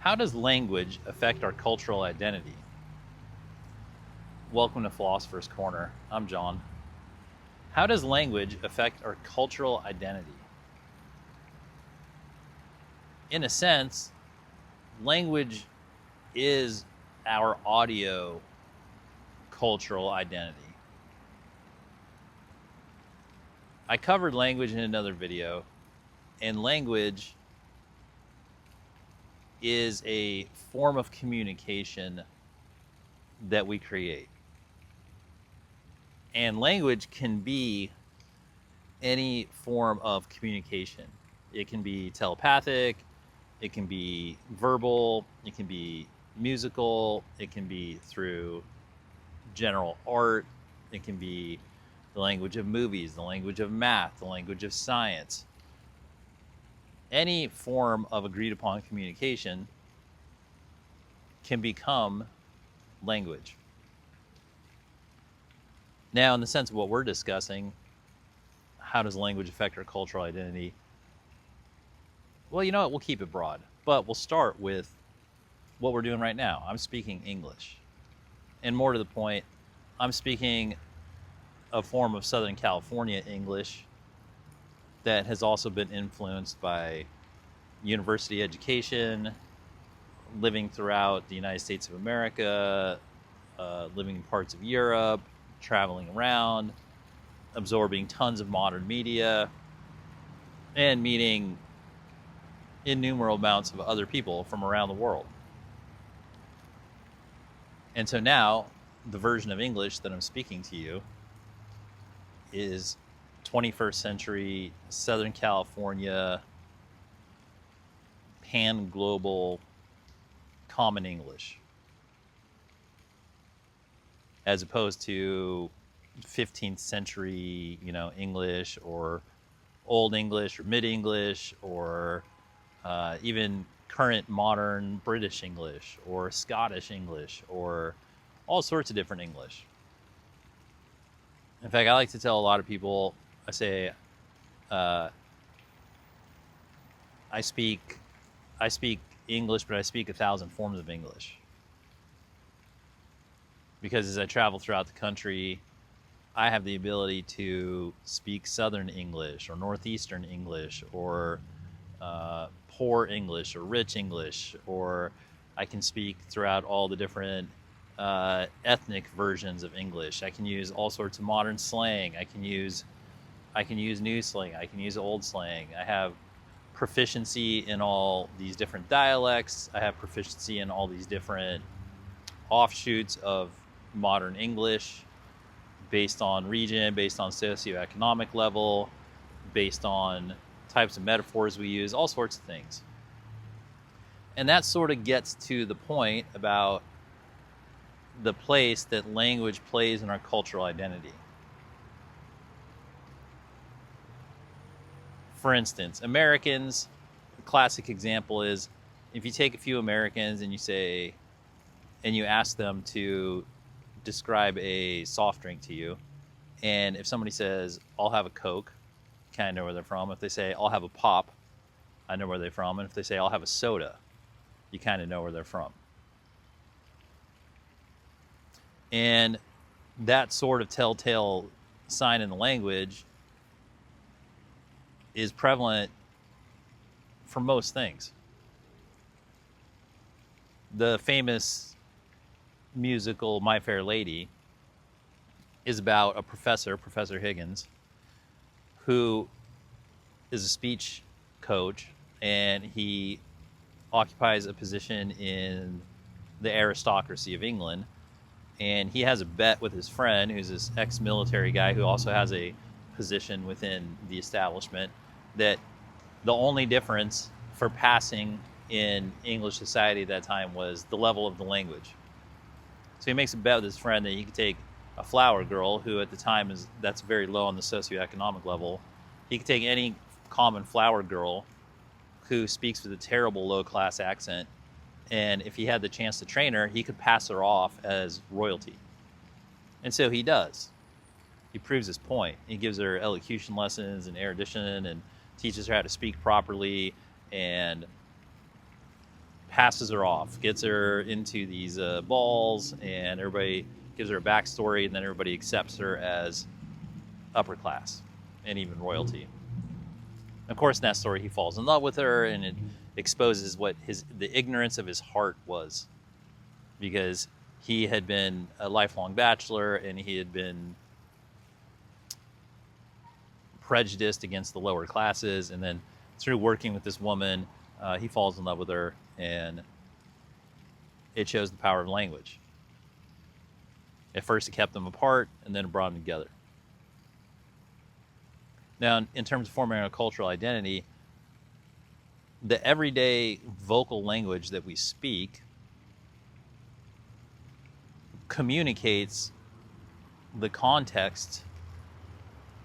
How does language affect our cultural identity? Welcome to Philosopher's Corner. I'm John. How does language affect our cultural identity? In a sense, language is our audio cultural identity. I covered language in another video, and language is a form of communication that we create. And language can be any form of communication. It can be telepathic, it can be verbal, it can be musical, it can be through general art, it can be the language of movies, the language of math, the language of science. Any form of agreed upon communication can become language. Now, in the sense of what we're discussing, how does language affect our cultural identity? Well, you know what? We'll keep it broad, but we'll start with what we're doing right now. I'm speaking English. And more to the point, I'm speaking a form of Southern California English that has also been influenced by university education, living throughout the United States of America, living in parts of Europe, traveling around, absorbing tons of modern media, and meeting innumerable amounts of other people from around the world. And so now, the version of English that I'm speaking to you is 21st century Southern California pan-global common English, as opposed to 15th century, English, or Old English, or Mid English, or even current modern British English, or Scottish English, or all sorts of different English. In fact, I like to tell a lot of people, I say, I speak English, but I speak 1,000 forms of English. Because as I travel throughout the country, I have the ability to speak Southern English, or Northeastern English, or poor English, or rich English, or I can speak throughout all the different ethnic versions of English. I can use all sorts of modern slang. I can use new slang. I can use old slang. I have proficiency in all these different dialects. I have proficiency in all these different offshoots of modern English, based on region, based on socioeconomic level, based on types of metaphors we use, all sorts of things. And that sort of gets to the point about the place that language plays in our cultural identity. For instance, Americans, the classic example is, if you take a few Americans and you ask them to describe a soft drink to you, and if somebody says, I'll have a Coke, you kind of know where they're from. If they say, I'll have a pop, I know where they're from. And if they say, I'll have a soda, you kind of know where they're from. And that sort of telltale sign in the language is prevalent for most things. The famous musical My Fair Lady is about a professor, Professor Higgins, who is a speech coach, and he occupies a position in the aristocracy of England. And he has a bet with his friend, who's this ex-military guy who also has a position within the establishment, that the only difference for passing in English society at that time was the level of the language. So he makes a bet with his friend that he could take a flower girl, who at the time that's very low on the socioeconomic level. He could take any common flower girl who speaks with a terrible low-class accent, and if he had the chance to train her, he could pass her off as royalty. And so he does. He proves his point. He gives her elocution lessons and erudition, and teaches her how to speak properly, and passes her off, gets her into these balls, and everybody gives her a backstory, and then everybody accepts her as upper class and even royalty. Of course, in that story, he falls in love with her, and it exposes what the ignorance of his heart was, because he had been a lifelong bachelor and he had been prejudiced against the lower classes, and then through working with this woman, he falls in love with her, and it shows the power of language. At first, it kept them apart, and then it brought them together. Now, in terms of forming our cultural identity, the everyday vocal language that we speak communicates the context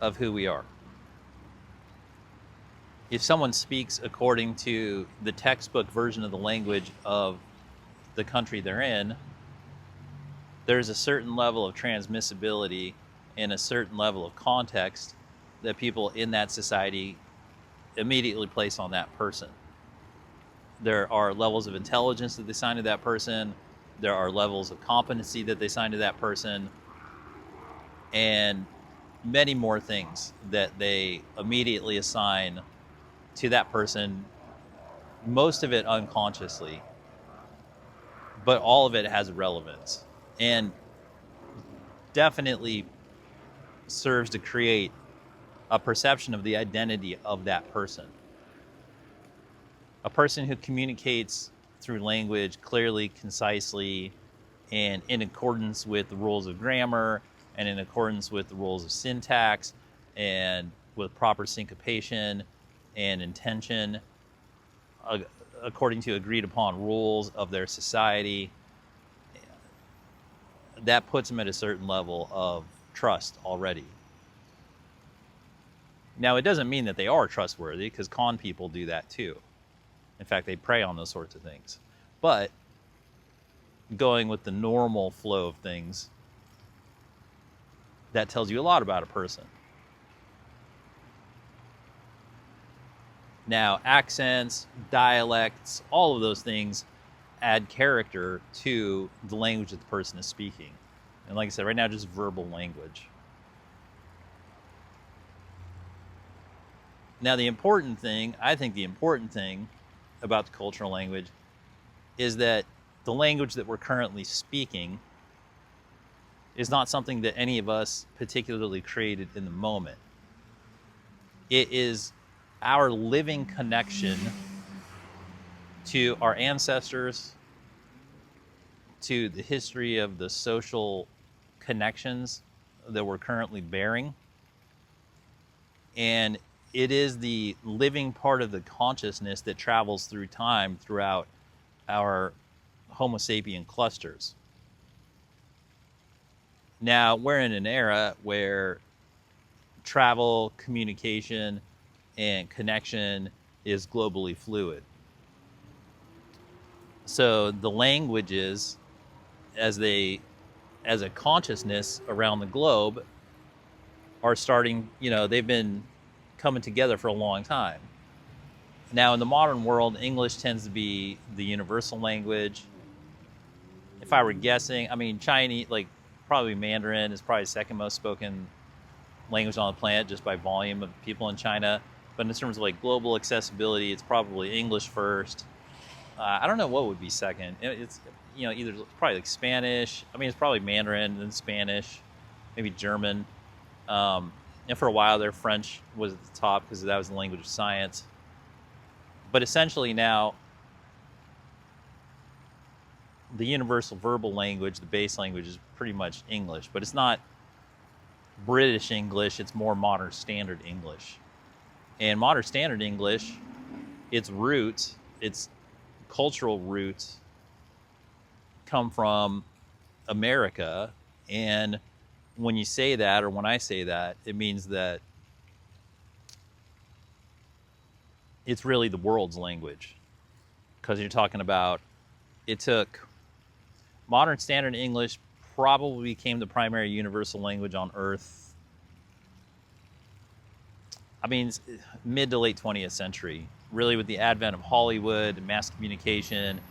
of who we are. If someone speaks according to the textbook version of the language of the country they're in, there's a certain level of transmissibility and a certain level of context that people in that society immediately place on that person. There are levels of intelligence that they assign to that person. There are levels of competency that they assign to that person, and many more things that they immediately assign to that person, most of it unconsciously, but all of it has relevance and definitely serves to create a perception of the identity of that person. A person who communicates through language clearly, concisely, and in accordance with the rules of grammar, and in accordance with the rules of syntax, and with proper syncopation and intention, according to agreed upon rules of their society, that puts them at a certain level of trust already. Now, it doesn't mean that they are trustworthy, because con people do that too. In fact, they prey on those sorts of things. But going with the normal flow of things, that tells you a lot about a person. Now, accents, dialects, all of those things add character to the language that the person is speaking. And like I said, right now, just verbal language. Now, I think the important thing about the cultural language is that the language that we're currently speaking is not something that any of us particularly created in the moment. It is our living connection to our ancestors, to the history of the social connections that we're currently bearing, and it is the living part of the consciousness that travels through time throughout our Homo sapien clusters. Now, we're in an era where travel, communication, and connection is globally fluid. So the languages, as a consciousness around the globe, are starting, they've been coming together for a long time. Now, in the modern world, English tends to be the universal language. If I were guessing, Chinese, probably Mandarin is probably the second most spoken language on the planet just by volume of people in China. But in terms of global accessibility, it's probably English first. I don't know what would be second. It's either probably Spanish. It's probably Mandarin, then Spanish, maybe German. And for a while there, French was at the top because that was the language of science. But essentially now, the universal verbal language, the base language, is pretty much English. But it's not British English, it's more modern standard English. And modern standard English, its cultural roots come from America. And when you say that, or when I say that, it means that it's really the world's language. Because you're talking about, it took modern standard English probably became the primary universal language on Earth. Mid to late 20th century, really with the advent of Hollywood, mass communication,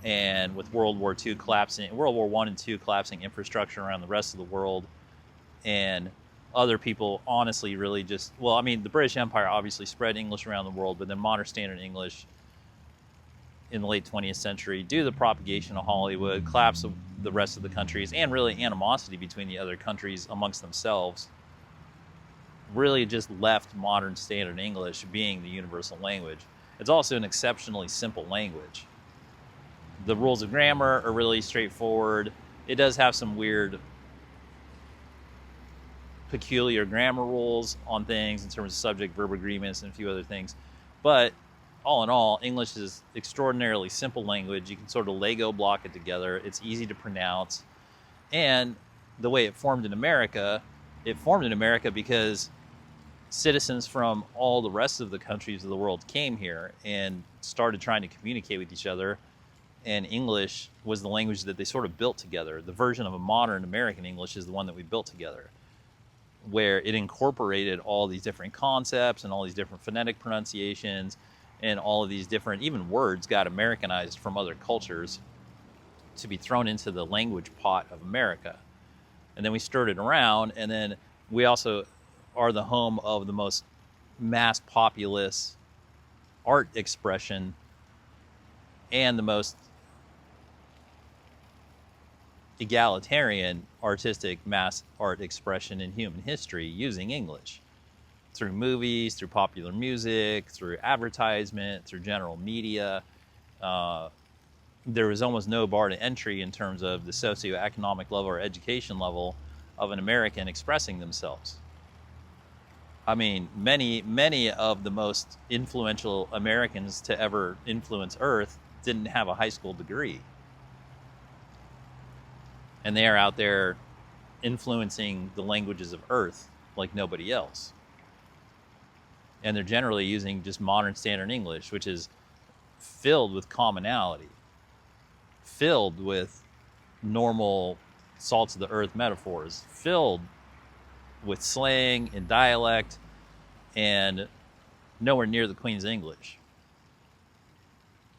and with World War II collapsing, World War I and II collapsing infrastructure around the rest of the world, and other people honestly really just, well, I mean, the British Empire obviously spread English around the world, but then modern standard English in the late 20th century, due to the propagation of Hollywood, collapse of the rest of the countries, and really animosity between the other countries amongst themselves, really just left modern standard English being the universal language. It's also an exceptionally simple language. The rules of grammar are really straightforward. It does have some weird, peculiar grammar rules on things in terms of subject-verb agreements and a few other things. But all in all, English is extraordinarily simple language. You can sort of Lego block it together. It's easy to pronounce. And the way it formed in America because citizens from all the rest of the countries of the world came here and started trying to communicate with each other. And English was the language that they sort of built together. The version of a modern American English is the one that we built together, where it incorporated all these different concepts and all these different phonetic pronunciations, and all of these different, even words got Americanized from other cultures to be thrown into the language pot of America. And then we stirred it around, and then we also are the home of the most mass populous art expression and the most egalitarian artistic mass art expression in human history using English. Through movies, through popular music, through advertisement, through general media. There was almost no bar to entry in terms of the socioeconomic level or education level of an American expressing themselves. I mean, many of the most influential Americans to ever influence Earth didn't have a high school degree. And they are out there influencing the languages of Earth like nobody else. And they're generally using just modern standard English, which is filled with commonality, filled with normal salts of the earth metaphors, filled with slang and dialect, and nowhere near the Queen's English.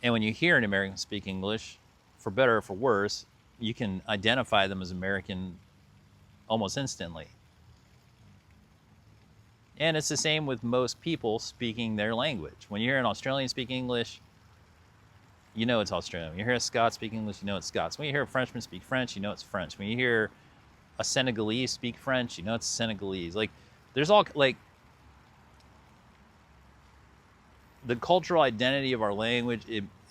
And when you hear an American speak English, for better or for worse, you can identify them as American almost instantly. And it's the same with most people speaking their language. When you hear an Australian speak English, you know it's Australian. When you hear a Scot speak English, you know it's Scots. When you hear a Frenchman speak French, you know it's French. When you hear a Senegalese speak French, you know it's Senegalese. Like, there's all, like, the cultural identity of our language,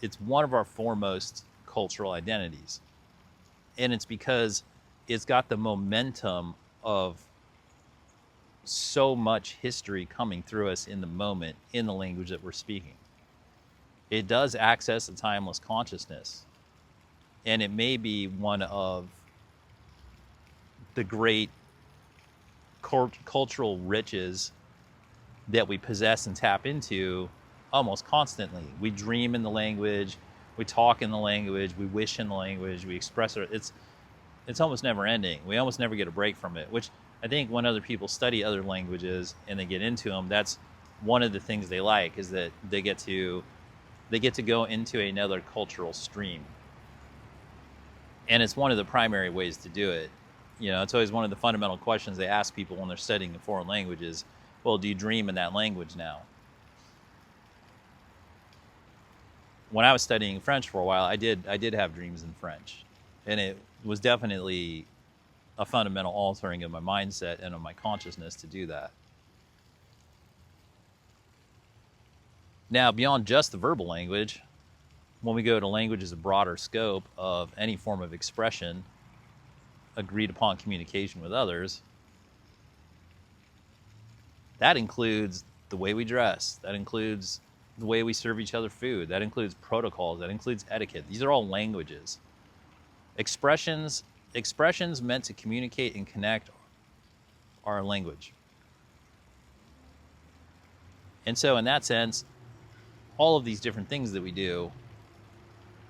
it's one of our foremost cultural identities. And it's because it's got the momentum of so much history coming through us in the moment in the language that we're speaking. It does access a timeless consciousness, and it may be one of the great cultural riches that we possess and tap into almost constantly. We dream in the language, we talk in the language, we wish in the language, we express it. It's almost never ending. We almost never get a break from it, which I think when other people study other languages and they get into them, that's one of the things they like, is that they get to go into another cultural stream. And it's one of the primary ways to do it. You know, it's always one of the fundamental questions they ask people when they're studying a foreign language is, well, do you dream in that language now? When I was studying French for a while, I did have dreams in French. And it was definitely a fundamental altering of my mindset and of my consciousness to do that. Now, beyond just the verbal language, when we go to language as a broader scope of any form of expression, agreed upon communication with others, that includes the way we dress, that includes the way we serve each other food, that includes protocols, that includes etiquette. These are all languages. Expressions meant to communicate and connect our language. And so in that sense, all of these different things that we do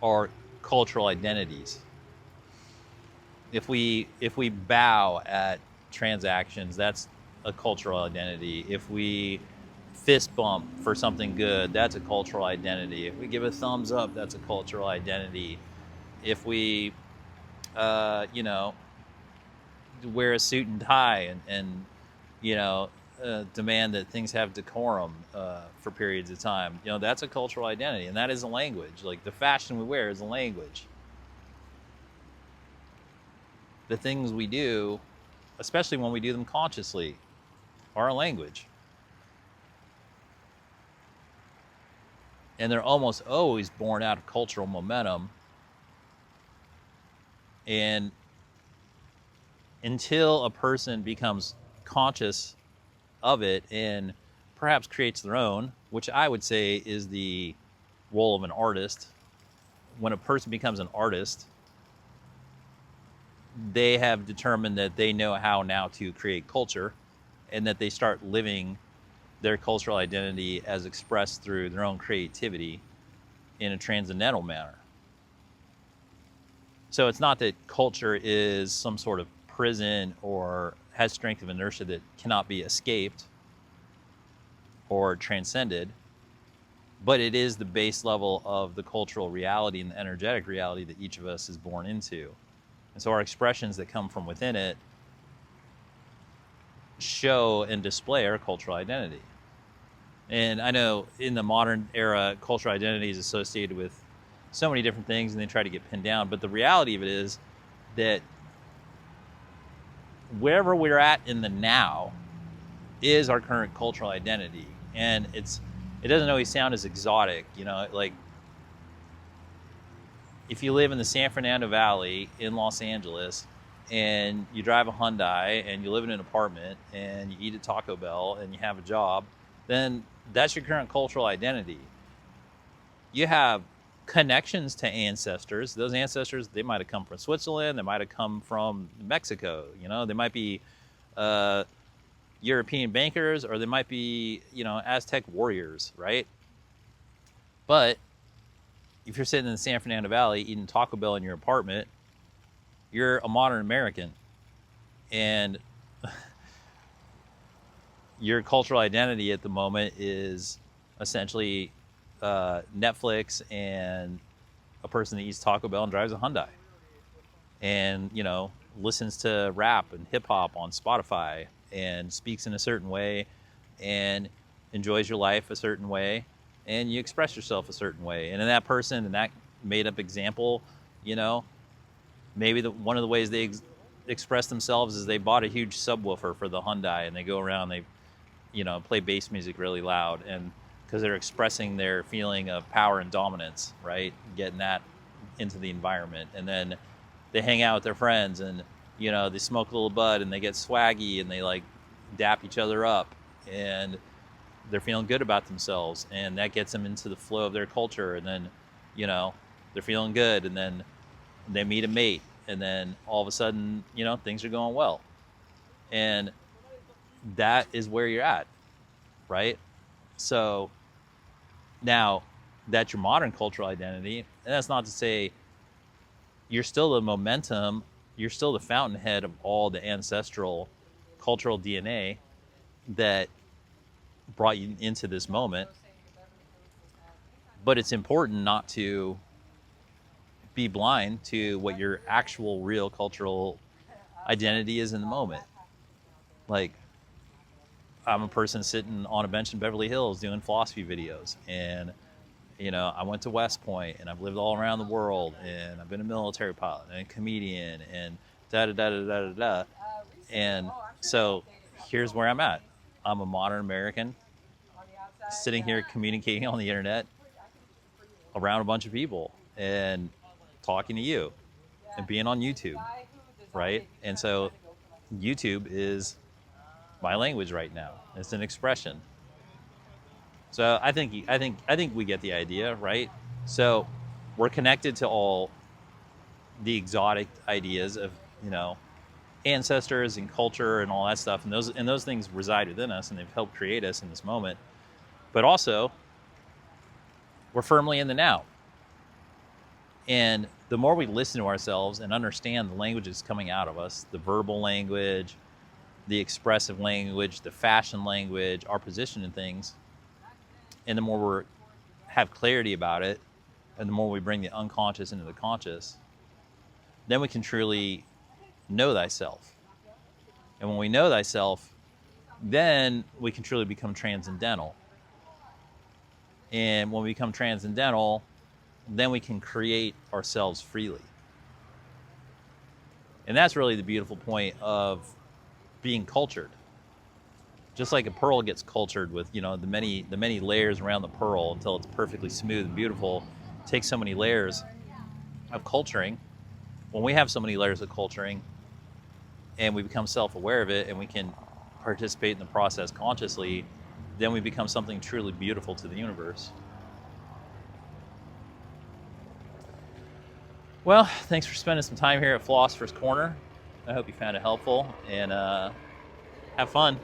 are cultural identities. If we bow at transactions, that's a cultural identity. If we fist bump for something good, that's a cultural identity. If we give a thumbs up, that's a cultural identity. if we, you know, wear a suit and tie and you know, demand that things have decorum for periods of time. You know, that's a cultural identity, and that is a language. Like the fashion we wear is a language. The things we do, especially when we do them consciously, are a language. And they're almost always born out of cultural momentum. And until a person becomes conscious of it and perhaps creates their own, which I would say is the role of an artist. When a person becomes an artist, they have determined that they know how now to create culture, and that they start living their cultural identity as expressed through their own creativity in a transcendental manner. So it's not that culture is some sort of prison or has strength of inertia that cannot be escaped or transcended, but it is the base level of the cultural reality and the energetic reality that each of us is born into. And so our expressions that come from within it show and display our cultural identity. And I know in the modern era, cultural identity is associated with so many different things and they try to get pinned down. But the reality of it is that wherever we're at in the now is our current cultural identity. And it doesn't always sound as exotic, you know, like if you live in the San Fernando Valley in Los Angeles and you drive a Hyundai and you live in an apartment and you eat at Taco Bell and you have a job, then that's your current cultural identity. You have connections to ancestors. Those ancestors, they might have come from Switzerland, they might have come from Mexico, you know, they might be European bankers, or they might be, you know, Aztec warriors, right? But if you're sitting in the San Fernando Valley eating Taco Bell in your apartment, you're a modern American. And your cultural identity at the moment is essentially Netflix and a person that eats Taco Bell and drives a Hyundai. And, you know, listens to rap and hip hop on Spotify and speaks in a certain way and enjoys your life a certain way and you express yourself a certain way. And in that person, in that made up example, you know, maybe one of the ways they express themselves is they bought a huge subwoofer for the Hyundai and they go around, they, you know, play bass music really loud, and because they're expressing their feeling of power and dominance, right? Getting that into the environment. And then they hang out with their friends and, you know, they smoke a little bud and they get swaggy and they like dap each other up and they're feeling good about themselves, and that gets them into the flow of their culture. And then, you know, they're feeling good, and then they meet a mate, and then all of a sudden, you know, things are going well. And that is where you're at, right? So now that's your modern cultural identity. And that's not to say you're still the momentum, you're still the fountainhead of all the ancestral cultural DNA that brought you into this moment. But it's important not to be blind to what your actual real cultural identity is in the moment. Like, I'm a person sitting on a bench in Beverly Hills doing philosophy videos, and you know, I went to West Point and I've lived all around the world, and I've been a military pilot and a comedian and da da da da da da da. And so here's where I'm at. I'm a modern American sitting here communicating on the internet around a bunch of people and talking to you and being on YouTube, right? And so YouTube is my language right now. It's an expression. So I think we get the idea, right? So we're connected to all the exotic ideas of, you know, ancestors and culture and all that stuff, and those things reside within us, and they've helped create us in this moment. But also, we're firmly in the now. And the more we listen to ourselves and understand the languages coming out of us, the verbal language, the expressive language, the fashion language, our position in things, and the more we have clarity about it, and the more we bring the unconscious into the conscious, then we can truly know thyself. And when we know thyself, then we can truly become transcendental. And when we become transcendental, then we can create ourselves freely. And that's really the beautiful point of being cultured. Just like a pearl gets cultured with, the many layers around the pearl until it's perfectly smooth and beautiful. It takes so many layers of culturing. When we have so many layers of culturing and we become self-aware of it and we can participate in the process consciously, then we become something truly beautiful to the universe. Well, thanks for spending some time here at Philosopher's Corner. I hope you found it helpful, and have fun.